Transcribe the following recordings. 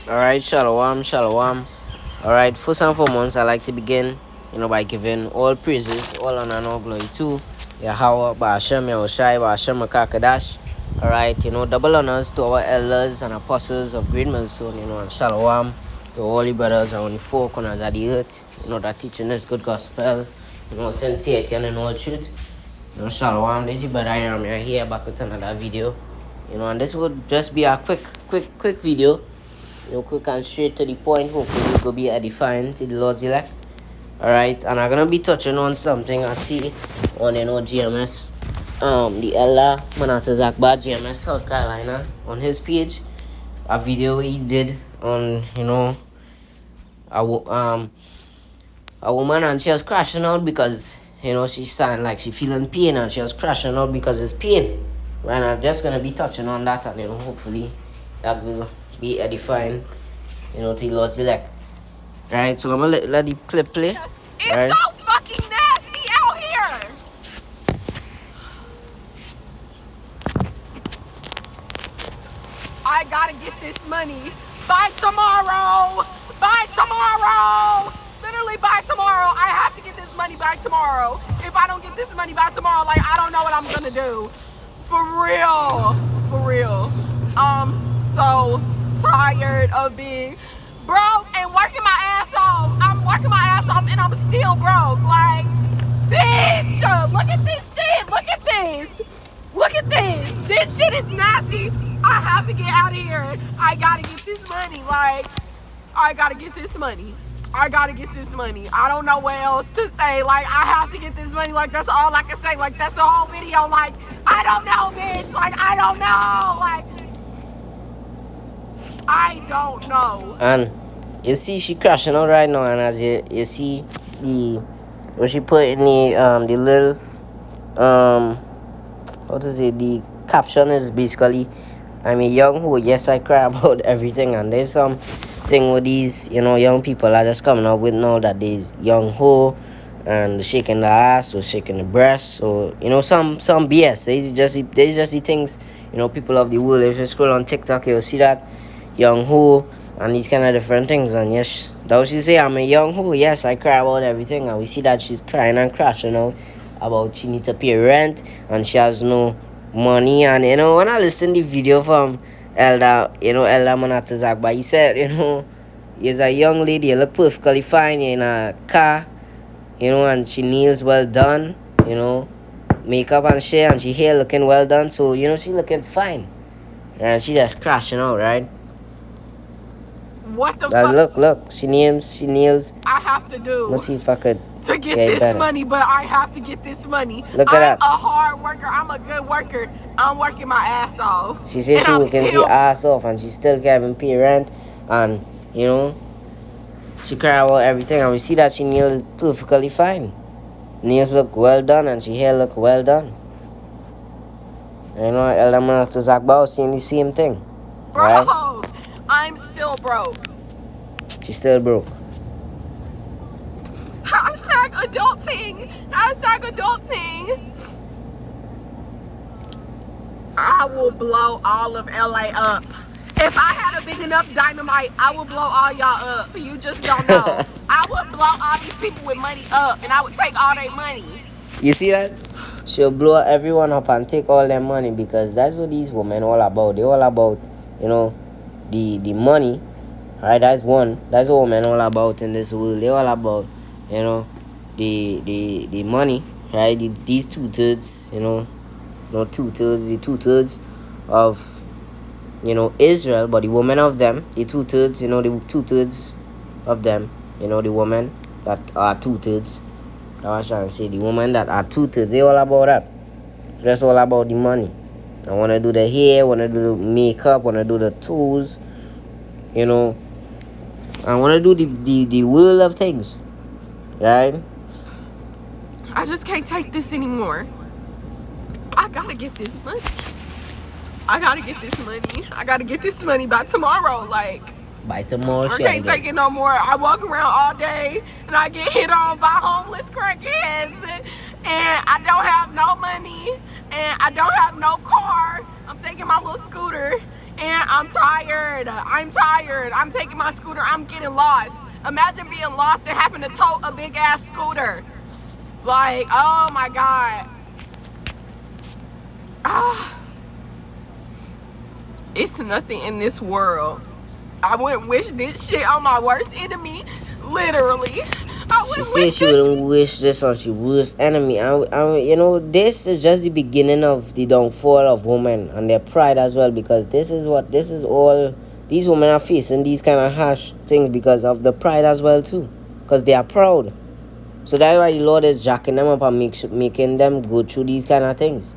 Alright, shalom, shalom. Alright, first and foremost, I like to begin, by giving all praises, all honor and all glory to Yahweh, Ba'ashem, Yahushai, Ba'ashem, Makakadash. Alright, double honors to our elders and apostles of Great Millstone, and shalom to all the brothers and all the four corners of the earth, that teaching us good gospel, sincerity and all truth. Shalom, this is brother Iram here back with another video, and this would just be a quick video. Quick and straight to the point. Hopefully it will be edifying to the Lord's elect. Alright, and I'm gonna be touching on something I see on GMS. The Elder Manasseh Zakba, GMS South Carolina, on his page. A video he did on a woman, and she was crashing out because she sounded like she feeling pain, and she was crashing out because it's pain. And I'm just gonna be touching on that, and hopefully that will be edifying, to the Lord's elect. Right, so I'm gonna let the clip play. It's right? So fucking nasty out here. I gotta get this money by tomorrow. By tomorrow. Literally by tomorrow. I have to get this money by tomorrow. If I don't get this money by tomorrow, like, I don't know what I'm gonna do. For real. For real. So tired of being broke and working my ass off. I'm working my ass off and I'm still broke. Like, bitch, look at this shit. Look at this. Look at this. This shit is nasty. I have to get out of here. I gotta get this money. Like, I gotta get this money. I gotta get this money. I don't know what else to say. Like, I have to get this money. Like, that's all I can say. Like, that's the whole video. Like, I don't know, bitch. Like, I don't know. Like, I don't know. And you see she crashing out right now, and as you see what she put in the little the caption is basically, I'm a young hoe, yes I cry about everything. And there's some thing with these young people are just coming up with now, that there's young hoe and shaking the ass or shaking the breast, so some BS. They just see things, people of the world. If you scroll on TikTok, you'll see that young hoe and these kind of different things. And yes, that what she say, I'm a young hoe, yes I cry about everything. And we see that she's crying and crashing out about she needs to pay rent and she has no money. And when I listen to the video from Elder Manasseh Zakba, he said, you're a young lady, you look perfectly fine, you're in a car, and she nails well done, makeup and shit, and she hair looking well done, so she looking fine, and she just crashing out, right? What the fuck? Look, she nails. I have to do. Let's see if I could to get this better money, but I have to get this money. Look at that. I'm a hard worker. I'm a good worker. I'm working my ass off. She says she working her ass off, and she still can't even pay rent, and she cry about everything, and we see that she nails perfectly fine. Nails look well done, and she hair look well done. Elder Manasseh Zakba was saying the same thing. Bro, right? I'm still broke. She's still broke. Hashtag adulting. Hashtag adulting. I will blow all of LA up. If I had a big enough dynamite, I would blow all y'all up. You just don't know. I would blow all these people with money up, and I would take all their money. You see that? She'll blow everyone up and take all their money, because that's what these women all about. They're all about, the money. Right? That's what women all about in this world. They're all about, the money. Right? These 2/3, not 2/3, the 2/3 of Israel, but the women of them, the 2/3, the 2/3 of them, the women that are 2/3. That's what I'm trying to say. The women that are 2/3, they all about that. Just all about the money. I want to do the hair, want to do the makeup, want to do the tools, I want to do the world of things, right? I just can't take this anymore. I gotta get this money. I gotta get this money. I gotta get this money by tomorrow. Like, by tomorrow. I can't take it no more. I walk around all day and I get hit on by homeless crackheads, and I don't have no money, and I don't have no car. I'm taking my little scooter And I'm tired. I'm tired. I'm taking my scooter. I'm getting lost. Imagine being lost and having to tow a big ass scooter. Like, oh my God. Ah, it's nothing in this world. I wouldn't wish this shit on my worst enemy. Literally. I She wouldn't said wish she this wouldn't wish this on she worst enemy. You know, this is just the beginning of the downfall of women and their pride as well, because this is all these women are facing, these kind of harsh things because of the pride as well too, because they are proud. So that's why the Lord is jacking them up and making them go through these kind of things,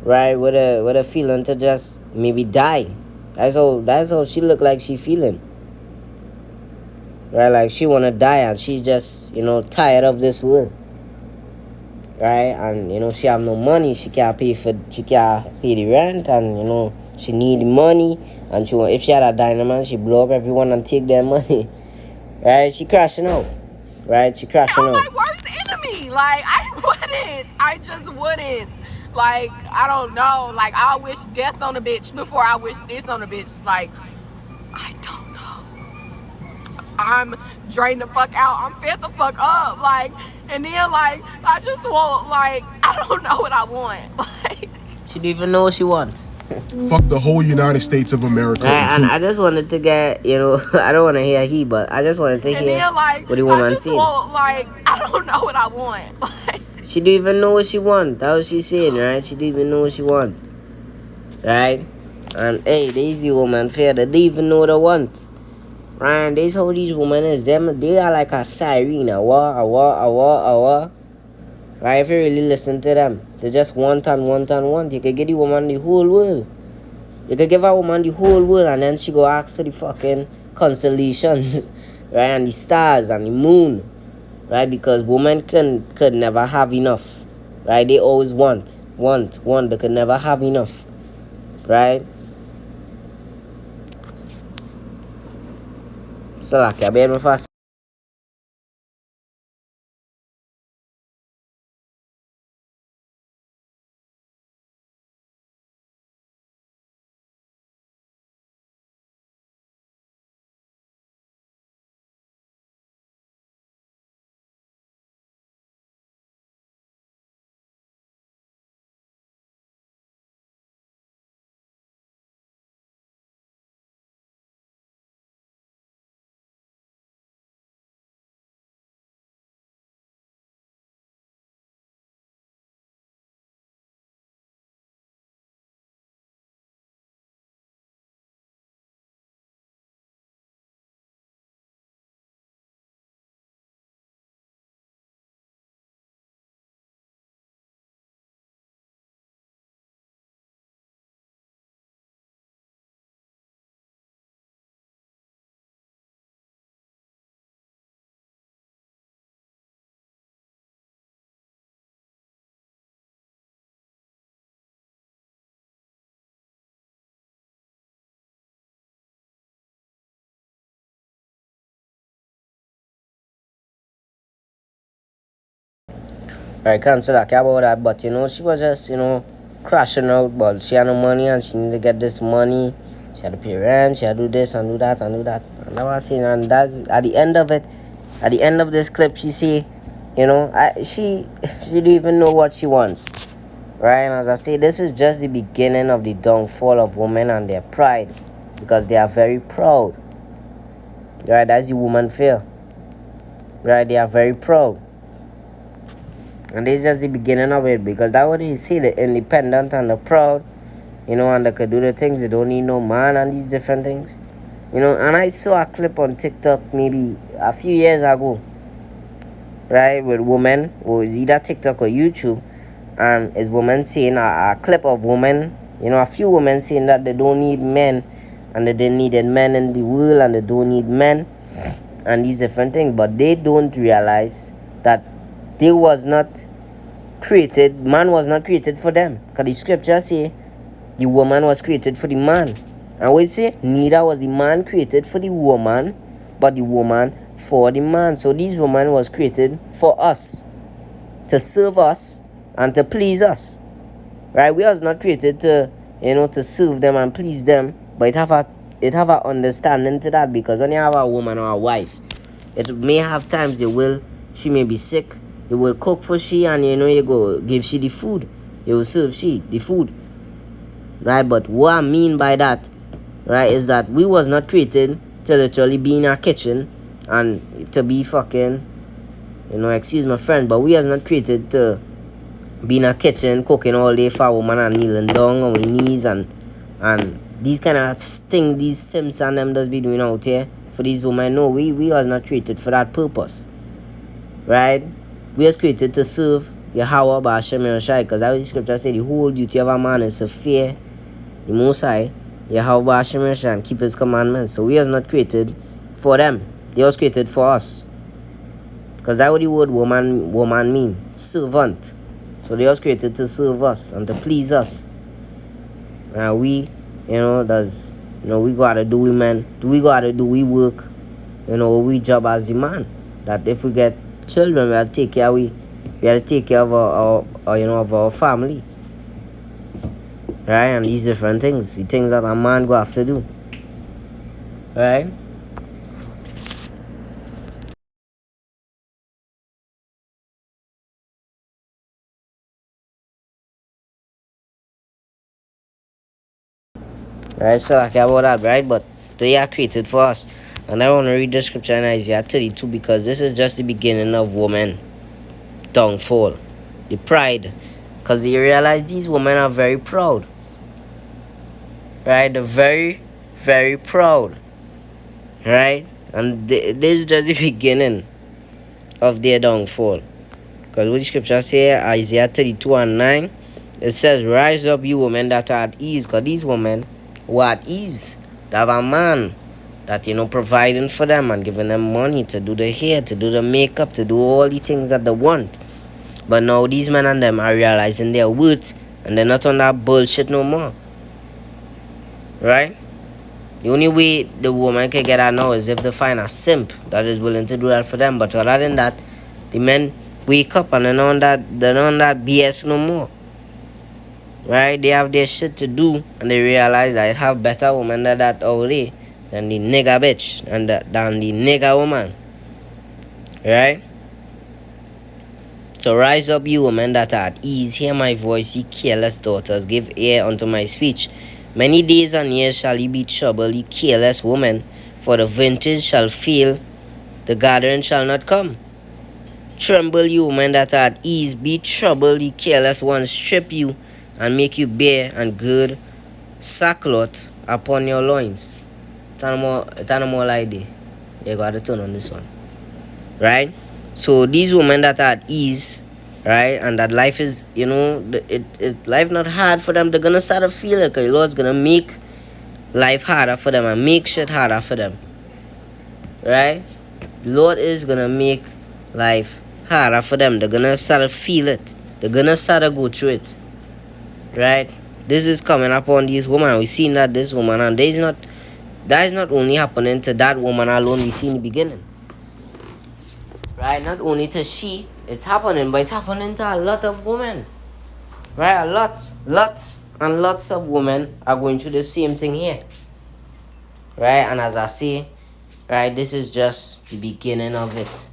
right? With a feeling to just maybe die. That's how she look like she feeling. Right, like she wanna die and she's just, tired of this world. Right? And she have no money, she can't pay the rent, and she need money, and if she had a dynamite, she blow up everyone and take their money. Right? She crashing out. Right? She crashing on out. my worst enemy. Like, I wouldn't. I just wouldn't. Like, I don't know. Like, I wish death on a bitch before I wish this on a bitch. Like, I don't know. I'm drained the fuck out. I'm fed the fuck up. Like, and then, like, I just want, like, I don't know what I want. Like, She don't even know what she wants. Fuck the whole United States of America. Right, and I just wanted to get, I don't want to hear but I just wanted to and hear then, like, what the I woman just said. want, like, I don't know what I want. Like, She don't even know what she want. That's what she's saying, right? She don't even know what she want. Right? And hey, these women fair, they don't even know what they want. Right? This how these women is. They are like a siren. Awa. Right? If you really listen to them, they just want and want and want. You could give the woman the whole world. You could give a woman the whole world and then she go ask for the fucking constellations. Right? And the stars and the moon. Right? Because women could never have enough. Right? They always want. They could never have enough. Right? So like I bear me fast. Right, can't say that about that, but she was just, crashing out, but she had no money and she needed to get this money. She had to pay rent, she had to do this and do that and do that. And that was saying, and that's at the end of it, at the end of this clip, she say, she don't even know what she wants. Right, and as I say, this is just the beginning of the downfall of women and their pride, because they are very proud. Right, that's the woman fear. Right, they are very proud. And this is just the beginning of it, because that's what they see, the independent and the proud, and they could do the things, they don't need no man and these different things. And I saw a clip on TikTok maybe a few years ago, right, with women, or either TikTok or YouTube, and it's women saying a clip of women, a few women saying that they don't need men, and that they needed men in the world, and they don't need men, and these different things, but they don't realize that man was not created for them. Because the scripture say the woman was created for the man. And we say neither was the man created for the woman, but the woman for the man. So these women was created for us, to serve us and to please us. Right? We was not created to to serve them and please them, but it have a understanding to that, because when you have a woman or a wife, it may have times she may be sick, you will cook for she, and you go give she the food, you will serve she the food, right? But what I mean by that, right, is that we was not created to literally be in our kitchen and to be fucking, excuse my friend, but we was not created to be in a kitchen cooking all day for a woman and kneeling down on our knees and these kind of things these Sims and them does be doing out here for these women. No, we was not created for that purpose, right? We was created to serve Yahweh Ba'ashem Yahushai, because that was the scripture say the whole duty of a man is to fear the Most High, Yahweh Ba'ashem Yahushai, and keep his commandments. So we was not created for them, they was created for us, because that's what the word woman mean, servant. So they was created to serve us and to please us. And we, we gotta do we gotta do we work, we job as a man. That if we get children, we gotta take care of our family. Right? And these different things, the things that a man go have to do. Right? Right, so I care about that, right? But they are created for us. And I want to read the scripture in Isaiah 32, because this is just the beginning of women downfall. The pride. Because you realize these women are very proud. Right? They're very, very proud. Right? And this is just the beginning of their downfall. Because what the scripture say, Isaiah 32 and 9, it says, "Rise up, you women that are at ease." Because these women were at ease. They have a man that, providing for them and giving them money to do the hair, to do the makeup, to do all the things that they want. But now these men and them are realizing their worth, and they're not on that bullshit no more. Right? The only way the woman can get that now is if they find a simp that is willing to do that for them. But other than that, the men wake up and they're not on that BS no more. Right? They have their shit to do, and they realize that it have better women than that already, than the nigga bitch, and than the nigga woman. Right? So rise up, you women that are at ease, hear my voice, ye careless daughters, give ear unto my speech. Many days and years shall ye be troubled, ye careless woman, for the vintage shall fail, the gathering shall not come. Tremble, you women that are at ease, be troubled, ye careless ones, strip you, and make you bare and gird sackcloth upon your loins. It's no more like that. You got to turn on this one. Right? So these women that are at ease, right, and that life is, life not hard for them, they're going to start to feel it, because the Lord's going to make life harder for them and make shit harder for them. Right? The Lord is going to make life harder for them. They're going to start to feel it. They're going to start to go through it. Right? This is coming upon these women. We've seen that this woman, and that is not only happening to that woman alone we see in the beginning. Right? Not only to she, it's happening, but it's happening to a lot of women. Right? Lots of women are going through the same thing here. Right? And as I say, right, this is just the beginning of it.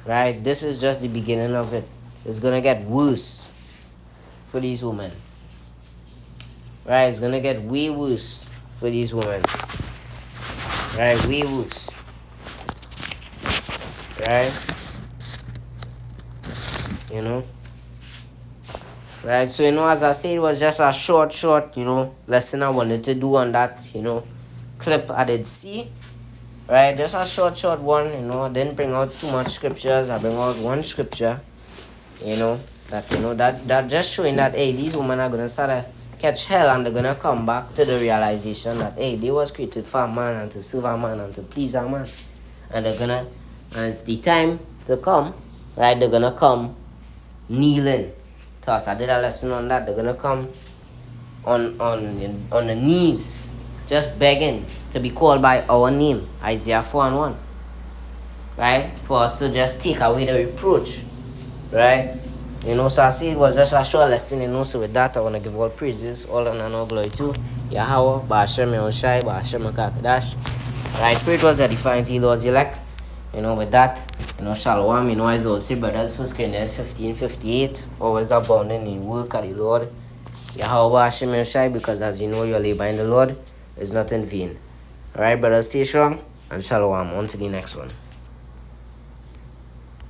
Right? This is just the beginning of it. It's gonna get worse for these women. Right? It's gonna get way worse for these women. Right? Way worse. Right? Right? So, as I said, it was just a short, lesson I wanted to do on that, clip I did see. Right? Just a short one, I didn't bring out too much scriptures. I bring out one scripture, that just showing that, hey, these women are gonna start to catch hell, and they're gonna come back to the realization that, hey, they was created for a man and to serve a man and to please a man, and it's the time to come, right? They're gonna come kneeling to us. I did a lesson on that. They're gonna come on the knees, just begging to be called by our name, Isaiah 4:1, right? For us to just take away the reproach, right? You know, so I see it was just a short lesson, you know, so with that I want to give all praises, all honor and all glory to Yahweh, Ba'ashem Yahushai, Ba'ashem Kakadash. Right, pray it was edifying to the Lord's elect. You know, with that, you know, Shalom, you know, as I say, brothers, 1 Corinthians 15:58, always abounding in work of the Lord. Yahweh Hashem Yahushai, because as you know, your labor in the Lord is not in vain. Alright, brothers, stay strong, and Shalom, on to the next one.